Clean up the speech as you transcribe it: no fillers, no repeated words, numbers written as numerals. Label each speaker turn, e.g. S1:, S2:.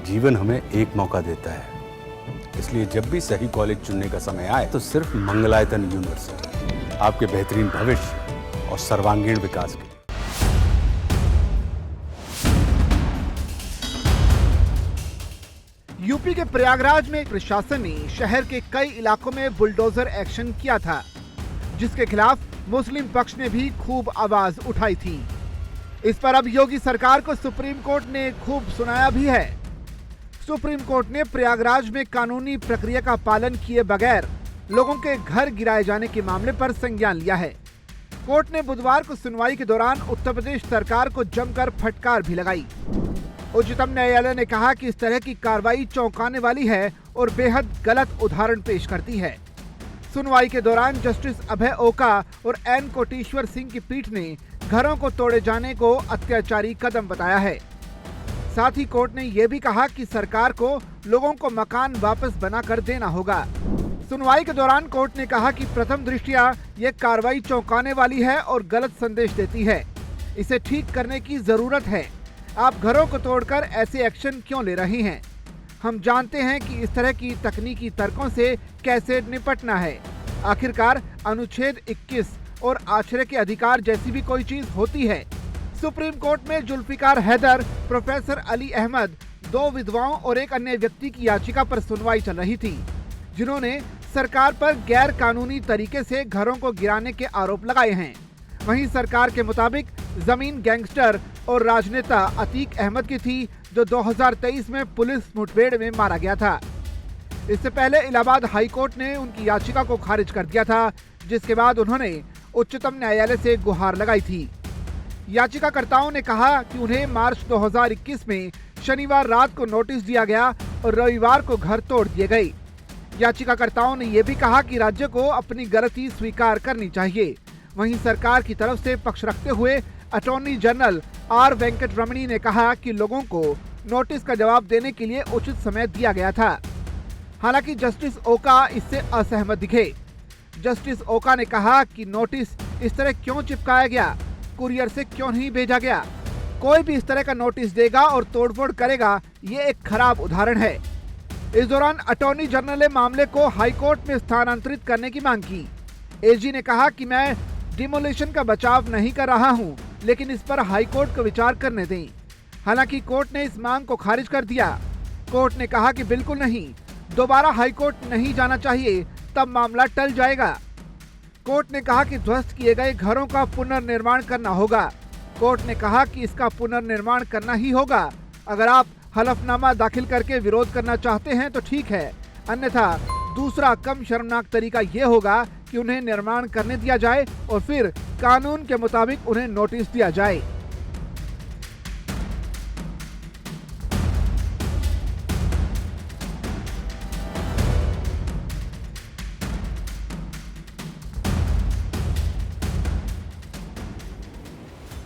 S1: जीवन हमें एक मौका देता है, इसलिए जब भी सही कॉलेज चुनने का समय आए तो सिर्फ मंगलायतन यूनिवर्सिटी आपके बेहतरीन भविष्य और सर्वांगीण विकास के लिए।
S2: यूपी के प्रयागराज में प्रशासन ने शहर के कई इलाकों में बुलडोजर एक्शन किया था, जिसके खिलाफ मुस्लिम पक्ष ने भी खूब आवाज उठाई थी। इस पर अब योगी सरकार को सुप्रीम कोर्ट ने खूब सुनाया भी है। सुप्रीम कोर्ट ने प्रयागराज में कानूनी प्रक्रिया का पालन किए बगैर लोगों के घर गिराए जाने के मामले पर संज्ञान लिया है। कोर्ट ने बुधवार को सुनवाई के दौरान उत्तर प्रदेश सरकार को जमकर फटकार भी लगाई। उच्चतम न्यायालय ने कहा कि इस तरह की कार्रवाई चौंकाने वाली है और बेहद गलत उदाहरण पेश करती है। सुनवाई के दौरान जस्टिस अभय ओका और एन कोटेश्वर सिंह की पीठ ने घरों को तोड़े जाने को अत्याचारी कदम बताया है। साथ ही कोर्ट ने यह भी कहा कि सरकार को लोगों को मकान वापस बनाकर देना होगा। सुनवाई के दौरान कोर्ट ने कहा कि प्रथम दृष्टया यह कार्रवाई चौंकाने वाली है और गलत संदेश देती है। इसे ठीक करने की जरूरत है। आप घरों को तोड़कर ऐसे एक्शन क्यों ले रही हैं? हम जानते हैं कि इस तरह की तकनीकी तर्कों से कैसे निपटना है। आखिरकार अनुच्छेद 21 और आश्रय के अधिकार जैसी भी कोई चीज होती है। सुप्रीम कोर्ट में जुल्फिकार हैदर, प्रोफेसर अली अहमद, 2 विधवाओं और एक अन्य व्यक्ति की याचिका पर सुनवाई चल रही थी, जिन्होंने सरकार पर गैर कानूनी तरीके से घरों को गिराने के आरोप लगाए हैं। वहीं सरकार के मुताबिक जमीन गैंगस्टर और राजनेता अतीक अहमद की थी, जो 2023 में पुलिस मुठभेड़ में मारा गया था। इससे पहले इलाहाबाद हाईकोर्ट ने उनकी याचिका को खारिज कर दिया था, जिसके बाद उन्होंने उच्चतम न्यायालय से गुहार लगाई थी। याचिकाकर्ताओं ने कहा कि उन्हें मार्च 2021 में शनिवार रात को नोटिस दिया गया और रविवार को घर तोड़ दिए गए। याचिकाकर्ताओं ने यह भी कहा कि राज्य को अपनी गलती स्वीकार करनी चाहिए। वहीं सरकार की तरफ से पक्ष रखते हुए अटॉर्नी जनरल आर वेंकट रमणी ने कहा कि लोगों को नोटिस का जवाब देने के लिए उचित समय दिया गया था। हालांकि जस्टिस ओका इससे असहमत दिखे। जस्टिस ओका ने कहा कि नोटिस इस तरह क्यों चिपकाया गया, कुरियर से क्यों नहीं भेजा गया। कोई भी इस तरह का नोटिस देगा और तोड़फोड़ करेगा, ये एक खराब उदाहरण है। इस दौरान अटॉर्नी जनरल ने मामले को हाईकोर्ट में स्थानांतरित करने की मांग की। एजी ने कहा कि मैं डिमोलिशन का बचाव नहीं कर रहा हूं, लेकिन इस पर हाईकोर्ट को विचार करने दें। हालांकि कोर्ट ने इस मांग को खारिज कर दिया। कोर्ट ने कहा कि बिल्कुल नहीं, दोबारा हाईकोर्ट नहीं जाना चाहिए, तब मामला टल जाएगा। कोर्ट ने कहा कि ध्वस्त किए गए घरों का पुनर्निर्माण करना होगा। कोर्ट ने कहा कि इसका पुनर्निर्माण करना ही होगा। अगर आप हलफनामा दाखिल करके विरोध करना चाहते हैं तो ठीक है, अन्यथा दूसरा कम शर्मनाक तरीका यह होगा कि उन्हें निर्माण करने दिया जाए और फिर कानून के मुताबिक उन्हें नोटिस दिया जाए।